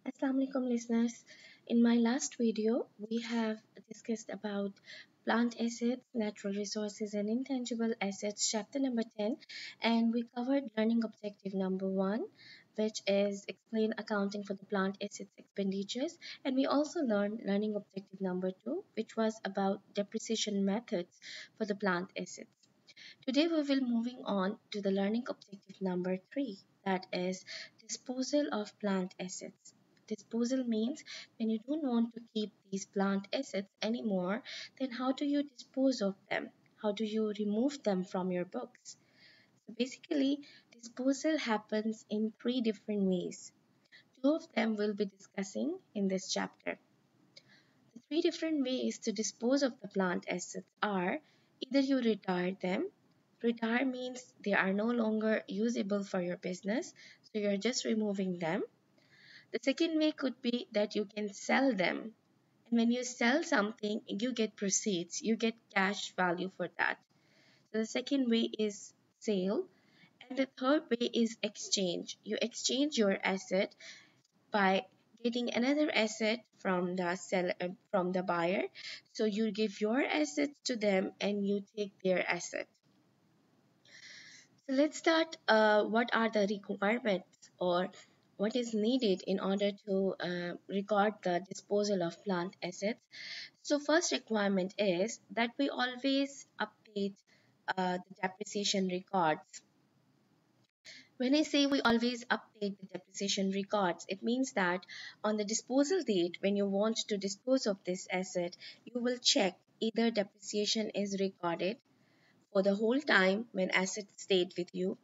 Assalamu alaikum listeners. In my last video, we have discussed about plant assets, natural resources, and intangible assets, chapter number 10, and we covered learning objective number 1, which is explain accounting for the plant assets expenditures, and we also learned learning objective number 2, which was about depreciation methods for the plant assets. Today we will moving on to the learning objective number 3, that is disposal of plant assets. Disposal means when you don't want to keep these plant assets anymore, then how do you dispose of them? How do you remove them from your books? So basically, disposal happens in three different ways. Two of them we'll be discussing in this chapter. The three different ways to dispose of the plant assets are either you retire them. Retire means they are no longer usable for your business, so you're just removing them. The second way could be that you can sell them. And when you sell something, you get proceeds, you get cash value for that. So the second way is sale. And the third way is exchange. You exchange your asset by getting another asset from the seller, from the buyer. So you give your assets to them and you take their asset. So let's start. What are the requirements or what is needed in order to record the disposal of plant assets? So first requirement is that we always update the depreciation records. When I say we always update the depreciation records, it means that on the disposal date, when you want to dispose of this asset, you will check either depreciation is recorded for the whole time when asset stayed with you.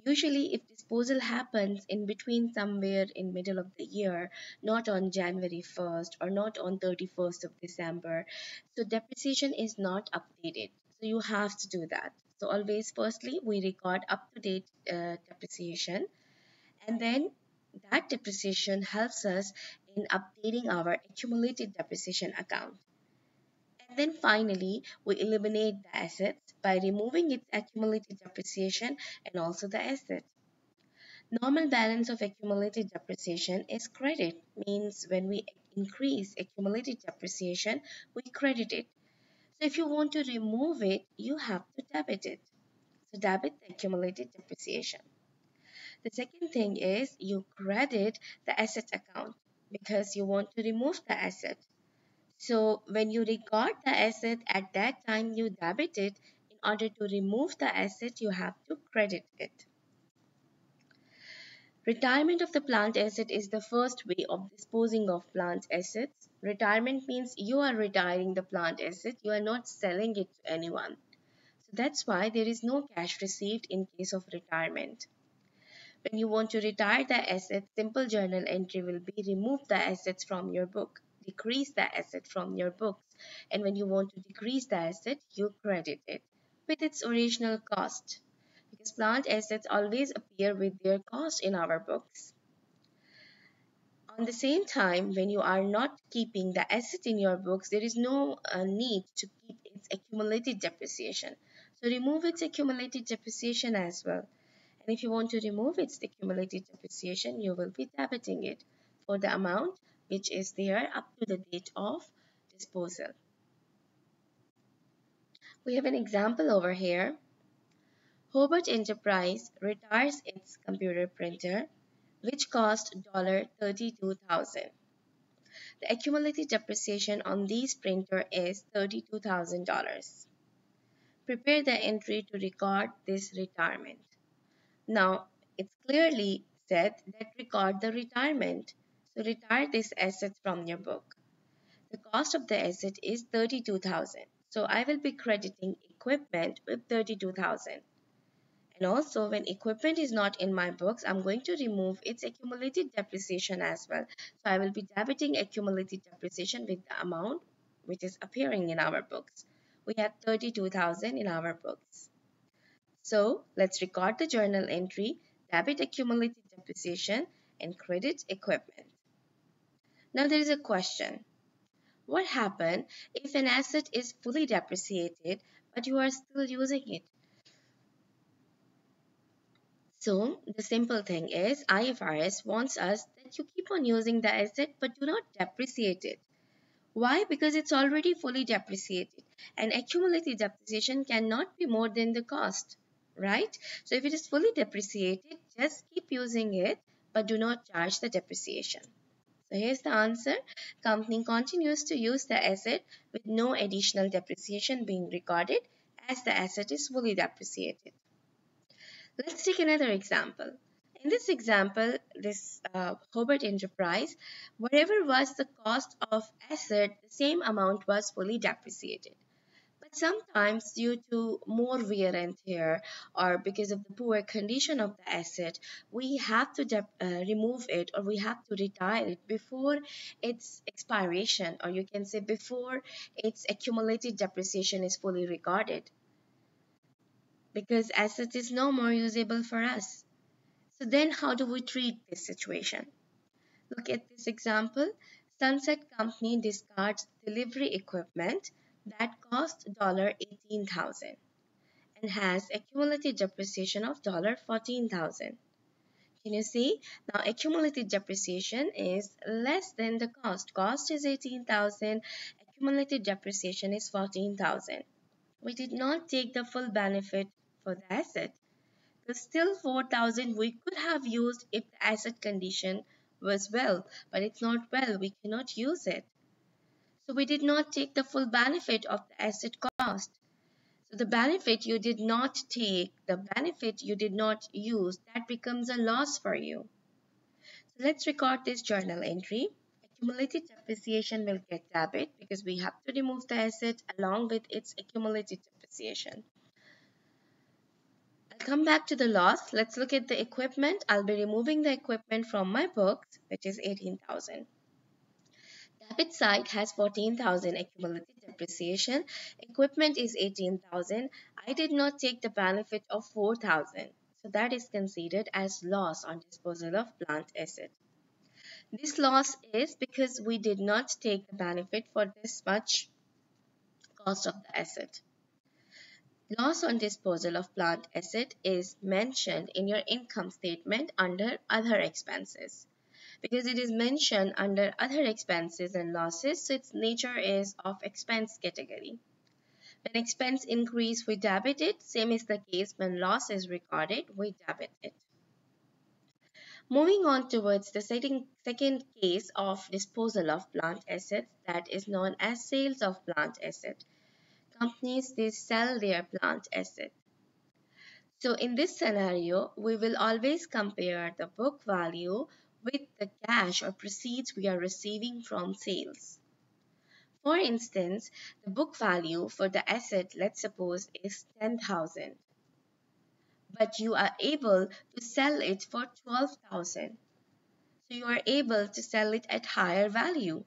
Usually, if disposal happens in between somewhere in middle of the year, not on January 1st or not on 31st of December, so depreciation is not updated. So you have to do that. So always, firstly, we record up-to-date depreciation, and then that depreciation helps us in updating our accumulated depreciation account. And then finally, we eliminate the assets by removing its accumulated depreciation and also the asset. Normal balance of accumulated depreciation is credit, means when we increase accumulated depreciation, we credit it. So if you want to remove it, you have to debit it. So debit the accumulated depreciation. The second thing is you credit the asset account because you want to remove the asset. So when you record the asset at that time, you debit it. In order to remove the asset, you have to credit it. Retirement of the plant asset is the first way of disposing of plant assets. Retirement means you are retiring the plant asset, you are not selling it to anyone. So that's why there is no cash received in case of retirement. When you want to retire the asset, simple journal entry will be remove the assets from your book, decrease the asset from your books, and when you want to decrease the asset, you credit it with its original cost. Because plant assets always appear with their cost in our books. On the same time, when you are not keeping the asset in your books, there is no need to keep its accumulated depreciation. So remove its accumulated depreciation as well. And if you want to remove its accumulated depreciation, you will be debiting it for the amount which is there up to the date of disposal. We have an example over here. Hobart Enterprise retires its computer printer, which cost $32,000. The accumulated depreciation on this printer is $32,000. Prepare the entry to record this retirement. Now, it's clearly said that record the retirement. So retire this asset from your book. The cost of the asset is 32,000. So I will be crediting equipment with 32,000. And also when equipment is not in my books, I'm going to remove its accumulated depreciation as well. So I will be debiting accumulated depreciation with the amount which is appearing in our books. We have 32,000 in our books. So let's record the journal entry, debit accumulated depreciation and credit equipment. Now there is a question. What happens if an asset is fully depreciated but you are still using it? So the simple thing is IFRS wants us that you keep keep on using the asset but do not depreciate it. Why? Because it's already fully depreciated, and accumulated depreciation cannot be more than the cost, right? So if it is fully depreciated, just keep using it but do not charge the depreciation. So here's the answer. Company continues to use the asset with no additional depreciation being recorded as the asset is fully depreciated. Let's take another example. In this example, this Hobart Enterprise, whatever was the cost of asset, the same amount was fully depreciated. But sometimes, due to more wear and tear or because of the poor condition of the asset, we have to remove it, or we have to retire it before its expiration, or you can say before its accumulated depreciation is fully recorded, because asset is no more usable for us. So then how do we treat this situation? Look at this example. Sunset Company discards delivery equipment that cost $18,000 and has accumulated depreciation of $14,000. Can you see? Now accumulated depreciation is less than the cost. Cost is 18,000, accumulated depreciation is 14,000. We did not take the full benefit for the asset. The still 4,000 we could have used if the asset condition was well, but it's not well, we cannot use it. So we did not take the full benefit of the asset cost. So the benefit you did not take, the benefit you did not use, that becomes a loss for you. So let's record this journal entry. Accumulated depreciation will get debit because we have to remove the asset along with its accumulated depreciation. I'll come back to the loss. Let's look at the equipment. I'll be removing the equipment from my books, which is 18,000. Debit side has 14,000 accumulated depreciation. Equipment is 18,000. I did not take the benefit of 4,000. So that is considered as loss on disposal of plant asset. This loss is because we did not take the benefit for this much cost of the asset. Loss on disposal of plant asset is mentioned in your income statement under other expenses. Because it is mentioned under other expenses and losses, so its nature is of expense category. When expense increase, we debit it. Same is the case when loss is recorded, we debit it. Moving on towards the second case of disposal of plant assets, that is known as sales of plant asset. Companies, they sell their plant asset. So in this scenario, we will always compare the book value with the cash or proceeds we are receiving from sales. For instance, the book value for the asset, let's suppose, is 10,000, but you are able to sell it for 12,000. So you are able to sell it at higher value,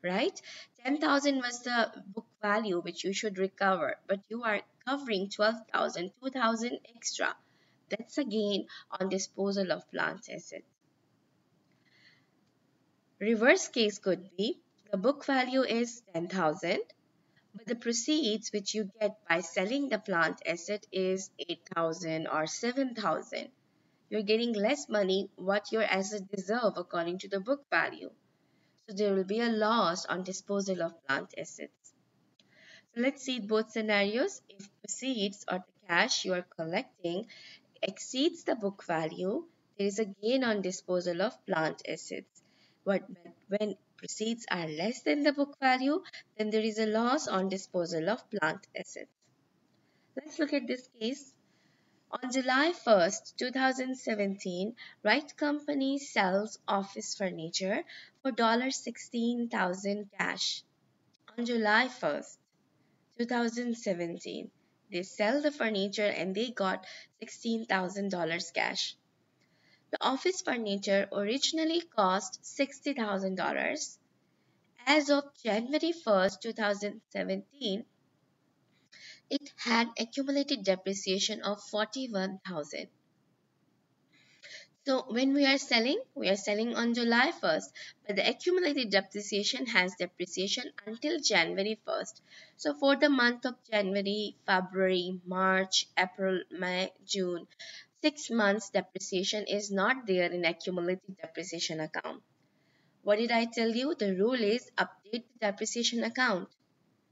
right? 10,000 was the book value which you should recover, but you are covering 12,000, 2,000 extra. That's a gain on disposal of plant assets. Reverse case could be the book value is 10,000, but the proceeds which you get by selling the plant asset is 8,000 or 7,000. You're getting less money what your asset deserve according to the book value. So there will be a loss on disposal of plant assets. So let's see both scenarios. If proceeds or the cash you are collecting exceeds the book value, there is a gain on disposal of plant assets. But when proceeds are less than the book value, then there is a loss on disposal of plant assets. Let's look at this case. On July 1st, 2017, Wright Company sells office furniture for $16,000 cash. On July 1st, 2017, they sell the furniture and they got $16,000 cash. The office furniture originally cost $60,000. As of January 1st, 2017, it had accumulated depreciation of 41,000. So when we are selling on July 1st, but the accumulated depreciation has depreciation until January 1st. So for the month of January, February, March, April, May, June, 6 months depreciation is not there in accumulated depreciation account. What did I tell you? The rule is update the depreciation account.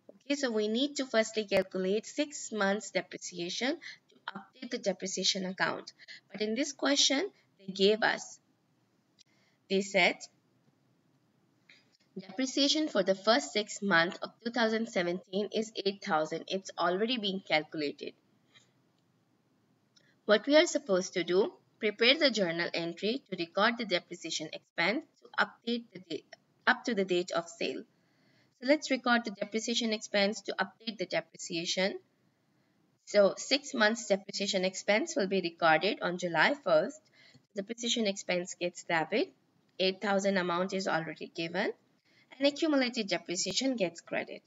Okay, so we need to firstly calculate 6 months depreciation to update the depreciation account. But in this question, they said depreciation for the first 6 months of 2017 is 8,000. It's already been calculated. What we are supposed to do, prepare the journal entry to record the depreciation expense to update the date, up to the date of sale. So let's record the depreciation expense to update the depreciation. So 6 months depreciation expense will be recorded on July 1st. Depreciation expense gets debited. 8,000 amount is already given and accumulated depreciation gets credit.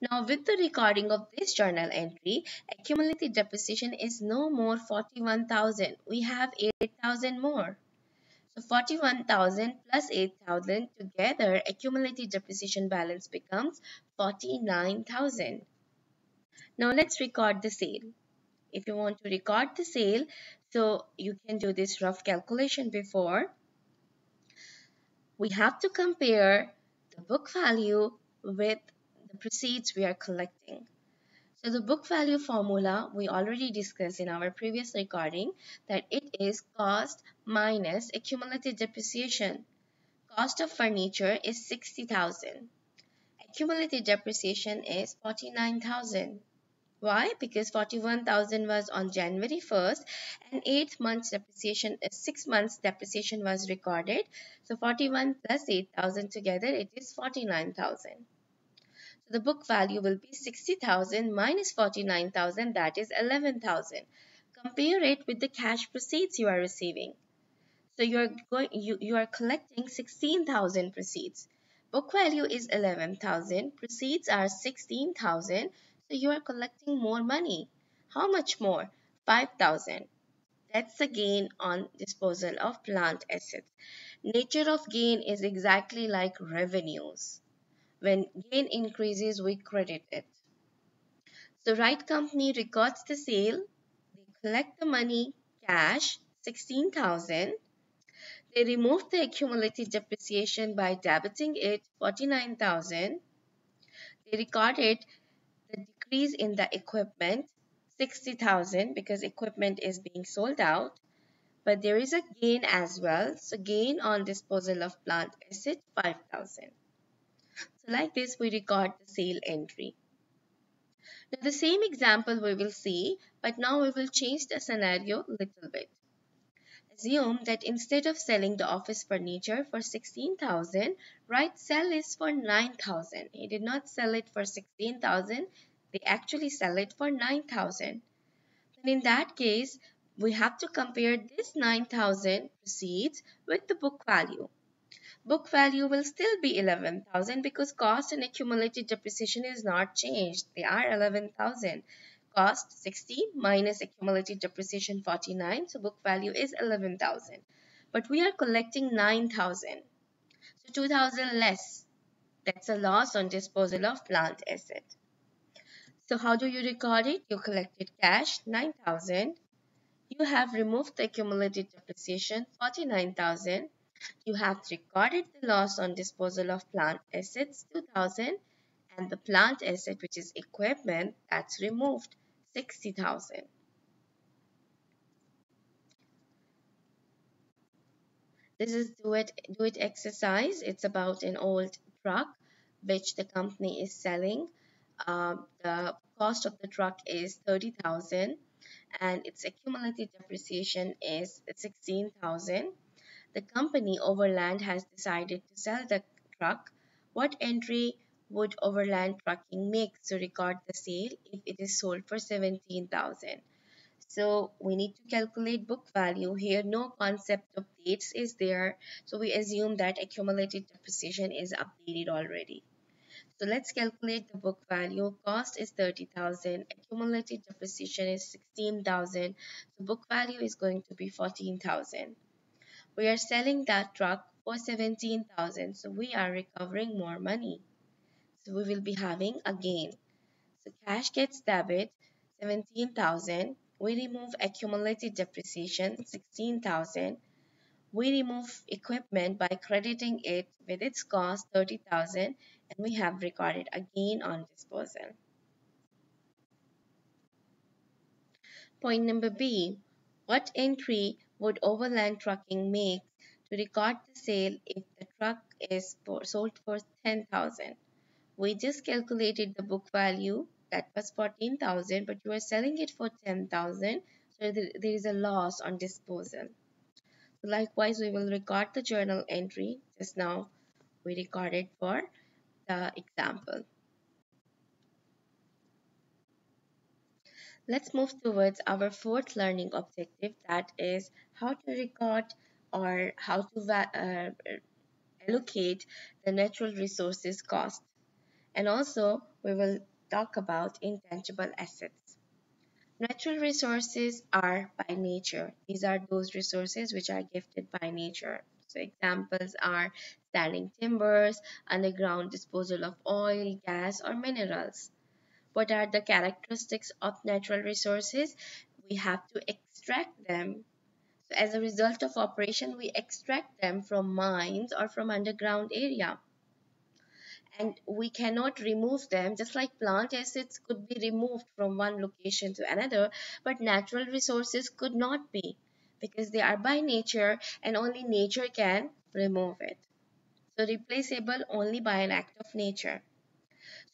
Now with the recording of this journal entry, accumulated depreciation is no more 41,000. We have 8,000 more. So 41,000 plus 8,000 together, accumulated depreciation balance becomes 49,000. Now let's record the sale. If you want to record the sale, so you can do this rough calculation before. We have to compare the book value with the proceeds we are collecting. So the book value formula we already discussed in our previous recording, that it is cost minus accumulated depreciation. Cost of furniture is 60,000. Accumulated depreciation is 49,000. Why? Because 41,000 was on January 1st and 6 months depreciation was recorded. So 41 plus 8,000 together, it is 49,000. So the book value will be 60,000 minus 49,000, that is 11,000. Compare it with the cash proceeds you are receiving. So you are collecting 16,000 proceeds. Book value is 11,000, proceeds are 16,000, so you are collecting more money. How much more? 5,000. That's the gain on disposal of plant assets. Nature of gain is exactly like revenues. When gain increases, we credit it. So right company records the sale, they collect the money, cash, 16,000. They removed the accumulated depreciation by debiting it 49,000. They recorded the decrease in the equipment 60,000 because equipment is being sold out. But there is a gain as well. So gain on disposal of plant asset 5,000. So like this we record the sale entry. Now the same example we will see, but now we will change the scenario a little bit. Assume that instead of selling the office furniture for 16,000, right sell is for 9,000. He did not sell it for 16,000, they actually sell it for 9,000. Then in that case, we have to compare this 9,000 proceeds with the book value. Book value will still be 11,000 because cost and accumulated depreciation is not changed. They are 11,000. Cost 60 minus accumulated depreciation 49. So book value is 11,000. But we are collecting 9,000. So 2,000 less. That's a loss on disposal of plant asset. So how do you record it? You collected cash 9,000. You have removed the accumulated depreciation 49,000. You have recorded the loss on disposal of plant assets 2,000 and the plant asset, which is equipment, that's removed 60,000. This is do it exercise. It's about an old truck which the company is selling. The cost of the truck is 30,000 and its accumulated depreciation is 16,000. The company Overland has decided to sell the truck. What entry would Overland Trucking make to record the sale if it is sold for 17,000? So we need to calculate book value. Here no concept of dates is there. So we assume that accumulated depreciation is updated already. So let's calculate the book value. Cost is 30,000. Accumulated depreciation is 16,000. So book value is going to be 14,000. We are selling that truck for 17,000. So we are recovering more money. So we will be having a gain. So cash gets debit 17,000. We remove accumulated depreciation 16,000. We remove equipment by crediting it with its cost 30,000 and we have recorded a gain on disposal. Point number B. What entry would overland trucking make to record the sale if the truck is sold for 10,000? We just calculated the book value that was 14,000, but you are selling it for 10,000, so there is a loss on disposal. So likewise, we will record the journal entry. Just now we recorded for the example. Let's move towards our fourth learning objective, that is how to record or how to allocate the natural resources cost. And also, we will talk about intangible assets. Natural resources are by nature. These are those resources which are gifted by nature. So examples are standing timbers, underground disposal of oil, gas, or minerals. What are the characteristics of natural resources? We have to extract them. So as a result of operation, we extract them from mines or from underground area. And we cannot remove them, just like plant acids could be removed from one location to another, but natural resources could not be, because they are by nature and only nature can remove it. So replaceable only by an act of nature.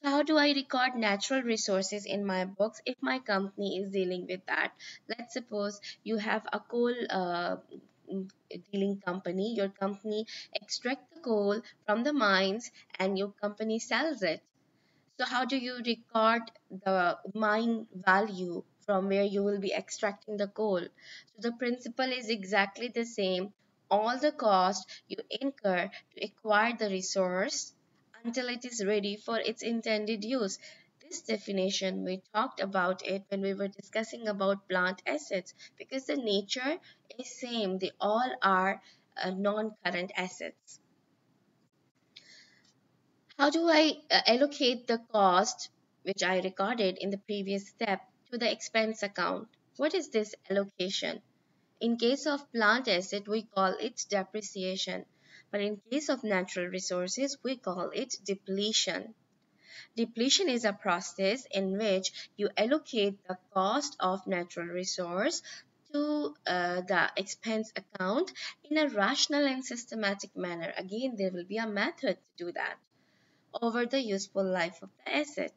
So how do I record natural resources in my books if my company is dealing with that? Let's suppose you have a coal dealing company. Your company extract the coal from the mines and your company sells it. So how do you record the mine value from where you will be extracting the coal? So the principle is exactly the same. All the cost you incur to acquire the resource until it is ready for its intended use. This definition, we talked about it when we were discussing about plant assets, because the nature is same. They all are non-current assets. How do I allocate the cost, which I recorded in the previous step, to the expense account? What is this allocation? In case of plant asset, we call it depreciation. But in case of natural resources, we call it depletion. Depletion is a process in which you allocate the cost of natural resource to the expense account in a rational and systematic manner. Again, there will be a method to do that over the useful life of the asset.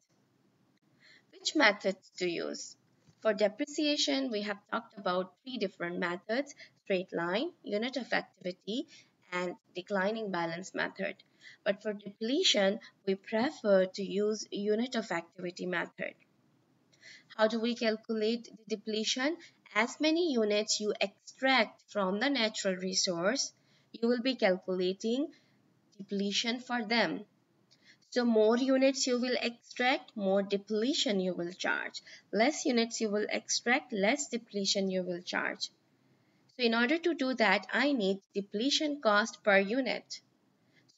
Which methods to use? For depreciation, we have talked about three different methods: straight line, unit of activity, and declining balance method. But for depletion, we prefer to use unit of activity method. How do we calculate the depletion? As many units you extract from the natural resource, you will be calculating depletion for them. So more units you will extract, more depletion you will charge. Less units you will extract, less depletion you will charge. So in order to do that, I need depletion cost per unit.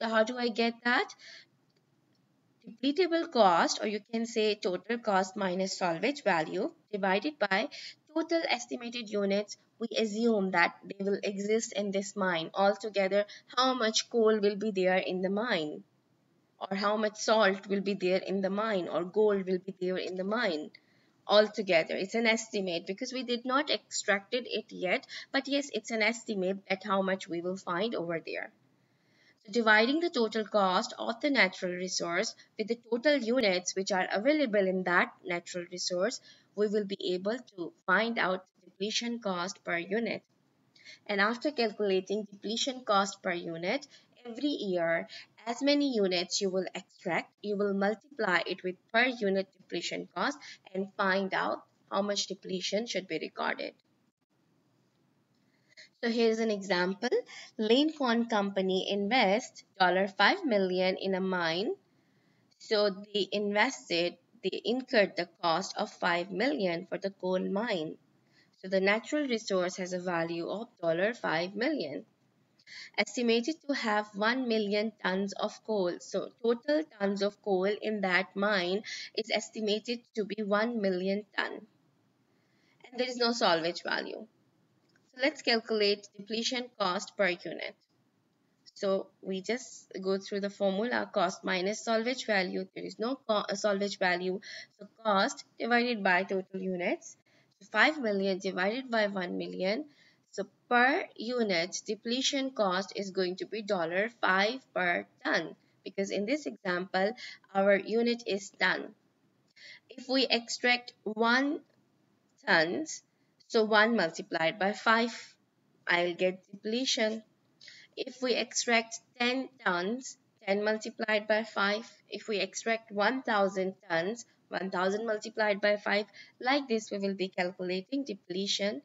So how do I get that? Depletable cost, or you can say total cost minus salvage value, divided by total estimated units we assume that they will exist in this mine. Altogether, how much coal will be there in the mine, or how much salt will be there in the mine, or gold will be there in the mine. Altogether, it's an estimate because we did not extracted it yet, but yes, it's an estimate that how much we will find over there. So dividing the total cost of the natural resource with the total units which are available in that natural resource, we will be able to find out depletion cost per unit. And after calculating depletion cost per unit, every year, as many units you will extract, you will multiply it with per unit depletion cost and find out how much depletion should be recorded. So here's an example. Lincoln Company invests $5 million in a mine. So they incurred the cost of $5 million for the coal mine. So the natural resource has a value of $5 million. Estimated to have 1 million tons of coal. So total tons of coal in that mine is estimated to be 1 million ton. And there is no salvage value. So let's calculate depletion cost per unit. So we just go through the formula: cost minus salvage value. There is no salvage value. So cost divided by total units. So 5 million divided by 1 million. So per unit depletion cost is going to be $5 per ton, because in this example our unit is ton. If we extract 1 tons, so 1 multiplied by 5, I'll get depletion. If we extract 10 tons, 10 multiplied by 5. If we extract 1000 tons, 1000 multiplied by 5. Like this, we will be calculating depletion.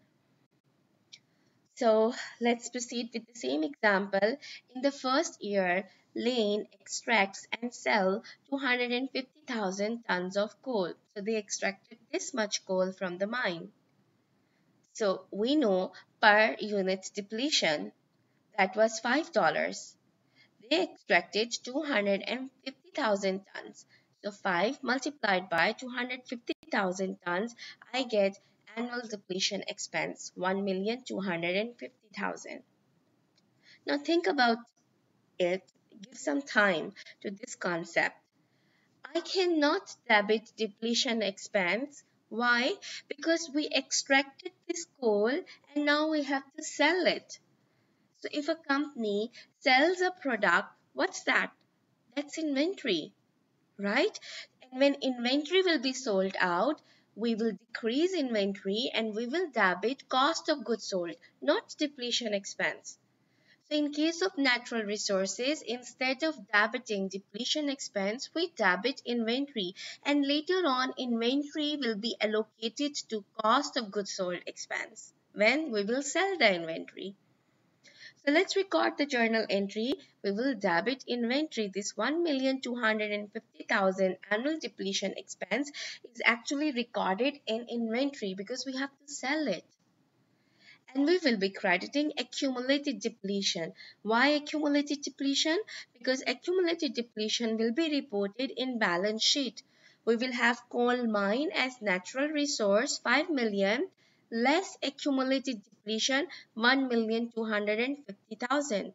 So let's proceed with the same example. In the first year, Lane extracts and sell 250,000 tons of coal. So they extracted this much coal from the mine. So we know per unit depletion, that was $5. They extracted 250,000 tons. So 5 multiplied by 250,000 tons, I get annual depletion expense 1,250,000. Now think about it, give some time to this concept. I cannot debit depletion expense. Why? Because we extracted this coal and now we have to sell it. So if a company sells a product, what's that? That's inventory, right? And when inventory will be sold out, we will decrease inventory and we will debit cost of goods sold, not depletion expense. So in case of natural resources, instead of debiting depletion expense, we debit inventory, and later on inventory will be allocated to cost of goods sold expense when we will sell the inventory. So let's record the journal entry. We will debit inventory. This 1,250,000 annual depletion expense is actually recorded in inventory because we have to sell it. And we will be crediting accumulated depletion. Why accumulated depletion? Because accumulated depletion will be reported in balance sheet. We will have coal mine as natural resource 5 million less accumulated depletion 1,250,000.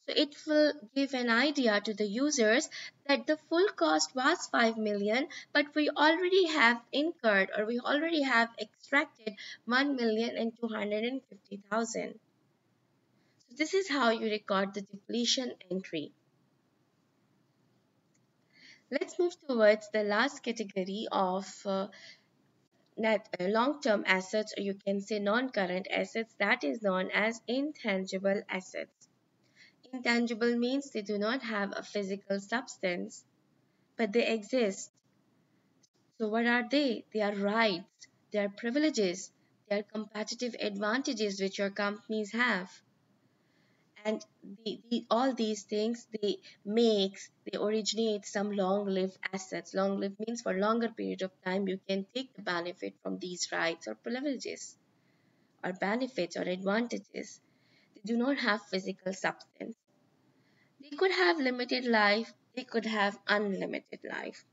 So it will give an idea to the users that the full cost was 5 million, but we already have incurred or we already have extracted 1,250,000. So this is how you record the depletion entry. Let's move towards the last category of long-term assets, or you can say non-current assets, that is known as intangible assets. Intangible means they do not have a physical substance, but they exist. So what are they? They are rights, they are privileges, they are competitive advantages which your companies have. And all these things, they originate some long-lived assets. Long-lived means for longer period of time you can take the benefit from these rights or privileges or benefits or advantages. They do not have physical substance. They could have limited life, they could have unlimited life.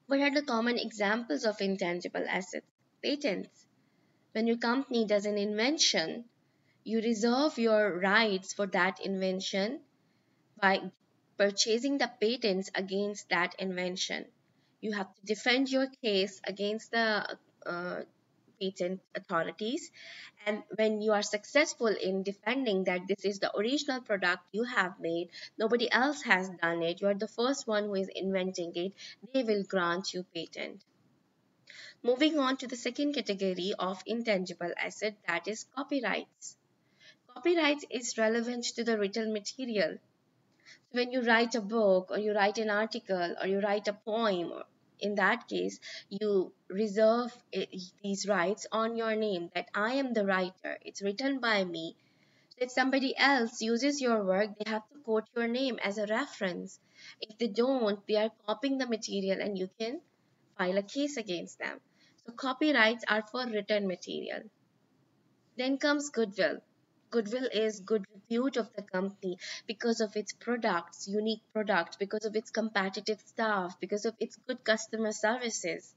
What are the common examples of intangible assets? Patents. When your company does an invention, you reserve your rights for that invention by purchasing the patents against that invention. You have to defend your case against the patent authorities, and when you are successful in defending that this is the original product you have made, nobody else has done it, you are the first one who is inventing it, they will grant you patent. Moving on to the second category of intangible asset, that is copyrights. Copyright is relevant to the written material. When you write a book or you write an article or you write a poem, in that case you reserve these rights on your name, that I am the writer, it's written by me. If somebody else uses your work, they have to quote your name as a reference. If they don't, they are copying the material and you can file a case against them. So copyrights are for written material. Then comes goodwill. Goodwill is good repute of the company because of its products, unique products, because of its competitive staff, because of its good customer services.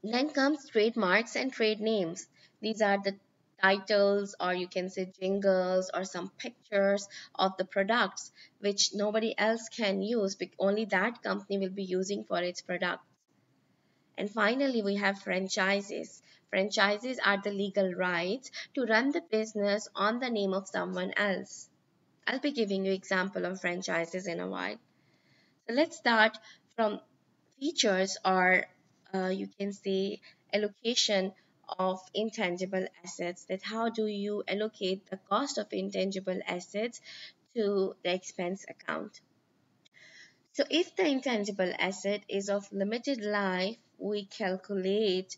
Then comes trademarks and trade names. These are the titles, or you can say jingles, or some pictures of the products which nobody else can use, only that company will be using for its product. And finally, we have franchises. Franchises are the legal rights to run the business on the name of someone else. I'll be giving you example of franchises in a while. So let's start from features, or you can say allocation of intangible assets. That how do you allocate the cost of intangible assets to the expense account? So if the intangible asset is of limited life, we calculate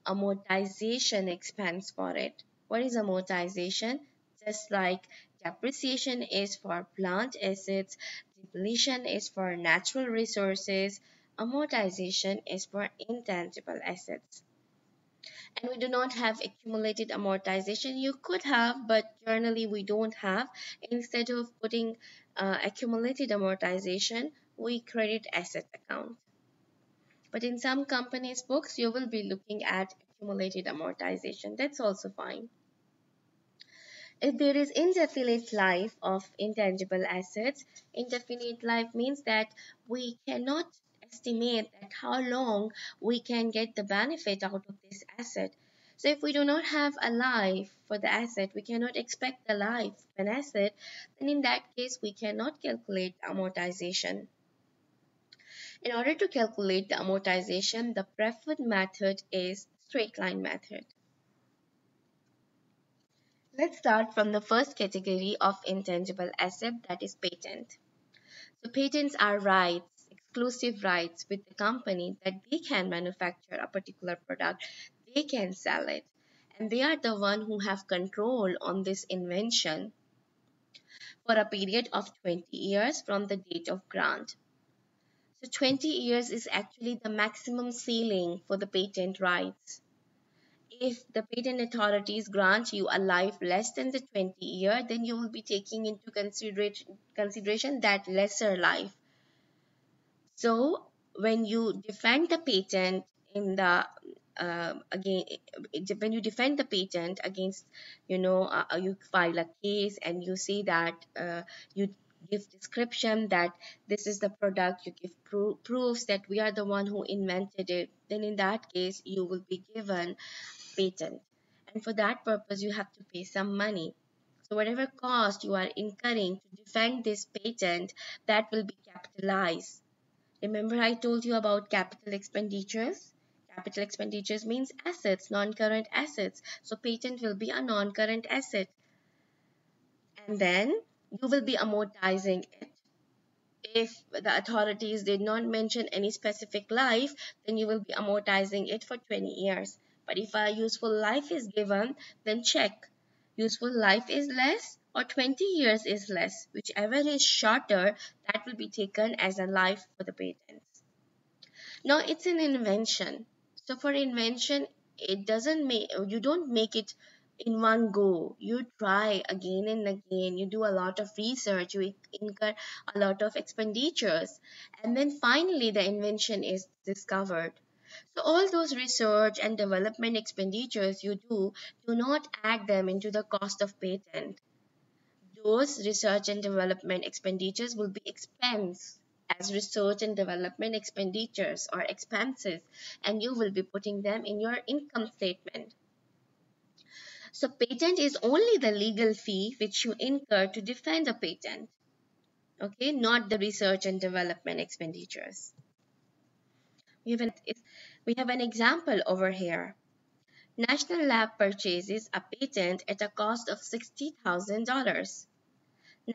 amortization expense for it. What is amortization? Just like depreciation is for plant assets, depletion is for natural resources, amortization is for intangible assets. And we do not have accumulated amortization. You could have, but generally we don't have. Instead of putting accumulated amortization, we credit asset account. But in some companies' books, you will be looking at accumulated amortization. That's also fine. If there is indefinite life of intangible assets, indefinite life means that we cannot estimate at how long we can get the benefit out of this asset. So if we do not have a life for the asset, we cannot expect the life of an asset, then in that case we cannot calculate amortization. In order to calculate the amortization, the preferred method is straight line method. Let's start from the first category of intangible asset, that is patent. So patents are rights, exclusive rights with the company that they can manufacture a particular product, they can sell it, and they are the one who have control on this invention for a period of 20 years from the date of grant. So 20 years is actually the maximum ceiling for the patent rights. If the patent authorities grant you a life less than the 20 year, then you will be taking into consideration that lesser life. So when you defend the patent in the again when you defend the patent against, you file a case and you say that you give description that this is the product, you give proofs that we are the one who invented it, then in that case you will be given patent, and for that purpose you have to pay some money. So whatever cost you are incurring to defend this patent, that will be capitalized. Remember I told you about capital expenditures? Capital expenditures means assets, non-current assets. So patent will be a non-current asset. And then you will be amortizing it. If the authorities did not mention any specific life, then you will be amortizing it for 20 years. But if a useful life is given, then check. Useful life is less or 20 years is less. Whichever is shorter, that will be taken as a life for the patents. Now it's an invention. So for invention, it doesn't make you don't make it in one go. You try again and again. You do a lot of research. You incur a lot of expenditures, and then finally the invention is discovered. So all those research and development expenditures you do not add them into the cost of patent. Those research and development expenditures will be expense as research and development expenditures or expenses, and you will be putting them in your income statement. So patent is only the legal fee which you incur to defend a patent, okay, not the research and development expenditures. We have an example over here. National Lab purchases a patent at a cost of $60,000.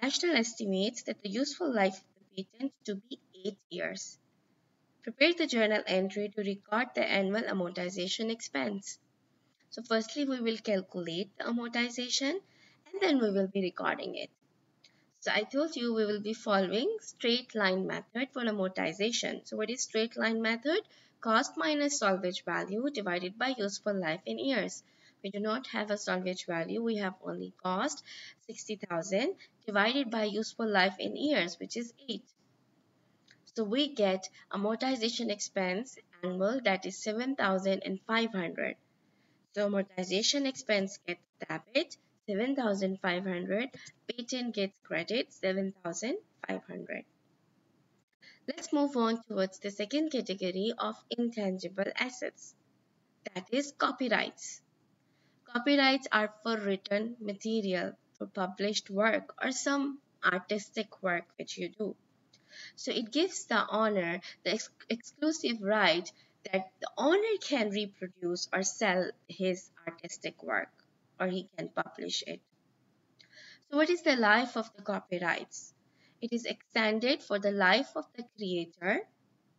National estimates that the useful life of the patent to be 8 years. Prepare the journal entry to record the annual amortization expense. So firstly, we will calculate the amortization and then we will be recording it. So I told you we will be following straight line method for amortization. So what is straight line method? Cost minus salvage value divided by useful life in years. We do not have a salvage value, we have only cost 60,000 divided by useful life in years, which is 8. So we get amortization expense annual, that is 7,500. So amortization expense gets debit 7,500, patent gets credit 7,500. Let's move on towards the second category of intangible assets, that is copyrights. Copyrights are for written material, for published work, or some artistic work which you do. So it gives the owner the exclusive right that the owner can reproduce or sell his artistic work, or he can publish it. So what is the life of the copyrights? It is extended for the life of the creator,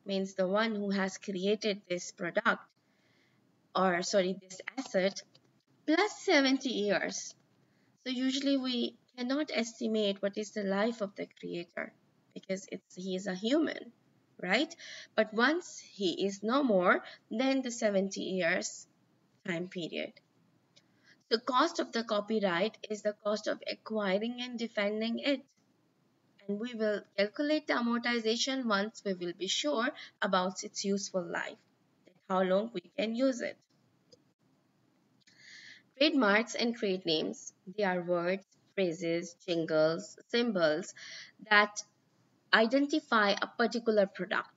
means the one who has created this product, or sorry, this asset, plus 70 years. So usually we cannot estimate what is the life of the creator because he is a human, right? But once he is no more, then the 70 years time period. The cost of the copyright is the cost of acquiring and defending it. And we will calculate the amortization once we will be sure about its useful life, how long we can use it. Trademarks and trade names, they are words, phrases, jingles, symbols that identify a particular product.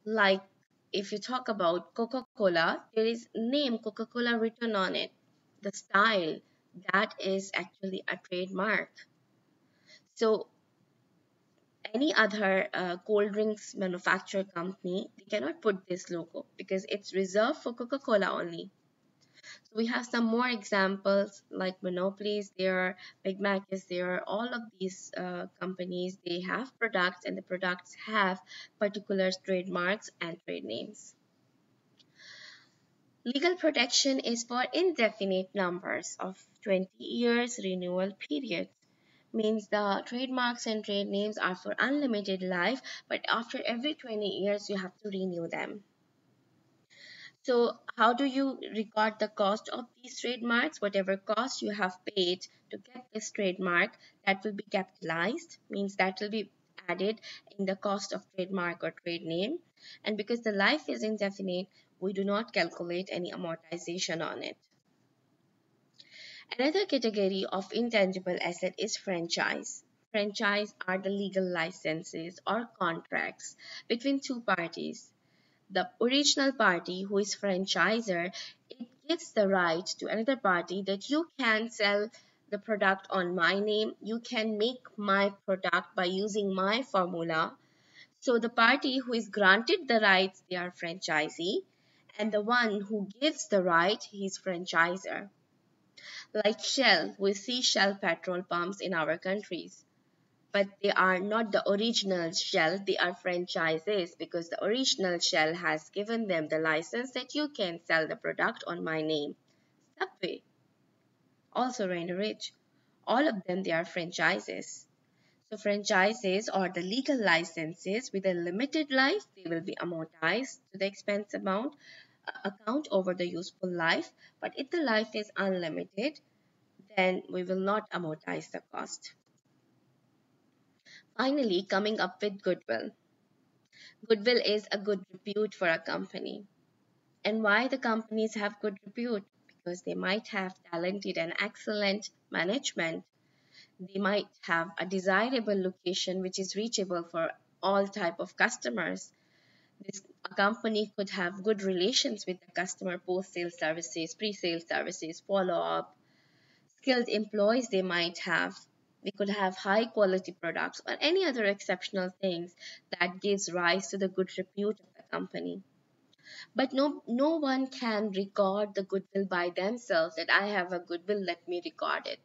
Like if you talk about Coca-Cola, there is name Coca-Cola written on it. The style, that is actually a trademark. So any other cold drinks manufacturer company, they cannot put this logo because it's reserved for Coca-Cola only. So we have some more examples like Monopoly's there, Big Mac is there. All of these companies, they have products and the products have particular trademarks and trade names. Legal protection is for indefinite numbers of 20 years renewal periods. Means the trademarks and trade names are for unlimited life, but after every 20 years you have to renew them. So how do you record the cost of these trademarks? Whatever cost you have paid to get this trademark, that will be capitalized, means that will be added in the cost of trademark or trade name. And because the life is indefinite, we do not calculate any amortization on it. Another category of intangible asset is franchise. Franchise are the legal licenses or contracts between two parties. The original party, who is franchisor, it gives the right to another party that you can sell the product on my name, you can make my product by using my formula. So the party who is granted the rights, they are franchisee, and the one who gives the right, he is franchisor. Like Shell, we see Shell petrol pumps in our countries, but they are not the original Shell, they are franchises because the original Shell has given them the license that you can sell the product on my name. Subway, also Rainer Rich, all of them, they are franchises. So franchises or the legal licenses with a limited life, they will be amortized to the expense account over the useful life. But if the life is unlimited, then we will not amortize the cost. Finally, coming up with goodwill. Goodwill is a good repute for a company. And why the companies have good repute? Because they might have talented and excellent management. They might have a desirable location which is reachable for all type of customers. A company could have good relations with the customer, post-sale services, pre-sale services, follow-up, skilled employees they might have. They could have high quality products or any other exceptional things that gives rise to the good repute of the company. But no one can record the goodwill by themselves that I have a goodwill, let me record it.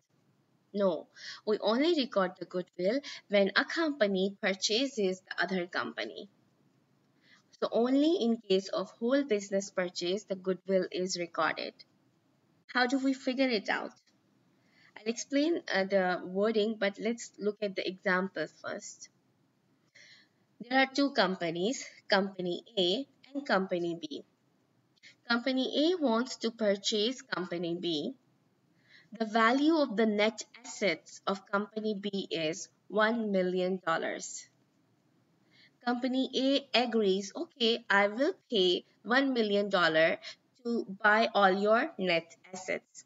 No, we only record the goodwill when a company purchases the other company. So only in case of whole business purchase, the goodwill is recorded. How do we figure it out? I'll explain the wording, but let's look at the example first. There are two companies, Company A and Company B. Company A wants to purchase Company B. The value of the net assets of Company B is $1 million. Company A agrees, okay, I will pay $1 million to buy all your net assets.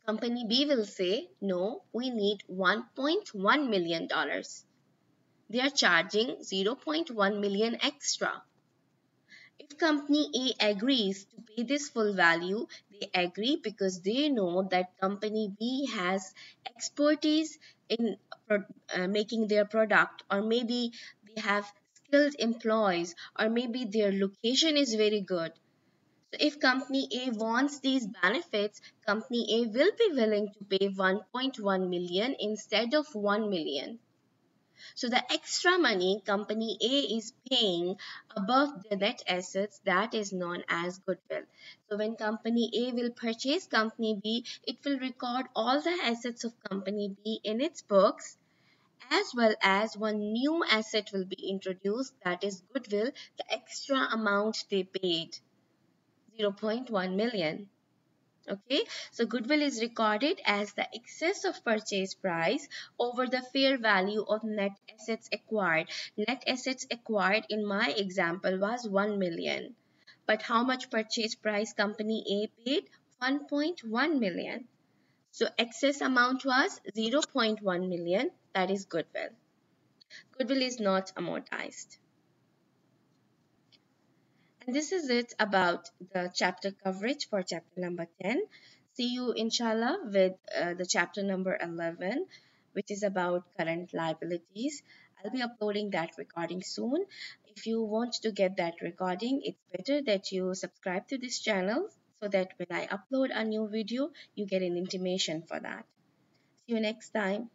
Company B will say, no, we need $1.1 million. They are charging 0.1 million extra. If company A agrees to pay this full value, they agree because they know that company B has expertise in making their product, or maybe they have skilled employees, or maybe their location is very good. So if company A wants these benefits, company A will be willing to pay 1.1 million instead of 1 million. So the extra money company A is paying above the net assets, that is known as goodwill. So when company A will purchase company B, it will record all the assets of company B in its books, as well as one new asset will be introduced, that is goodwill, the extra amount they paid, 0.1 million. Okay, so goodwill is recorded as the excess of purchase price over the fair value of net assets acquired. Net assets acquired in my example was 1 million. But how much purchase price company A paid? 1.1 million. So excess amount was 0.1 million, that is goodwill. Goodwill is not amortized. And this is it about the chapter coverage for chapter number 10. See you inshallah with the chapter number 11, which is about current liabilities. I'll be uploading that recording soon. If you want to get that recording, it's better that you subscribe to this channel so that when I upload a new video, you get an intimation for that. See you next time.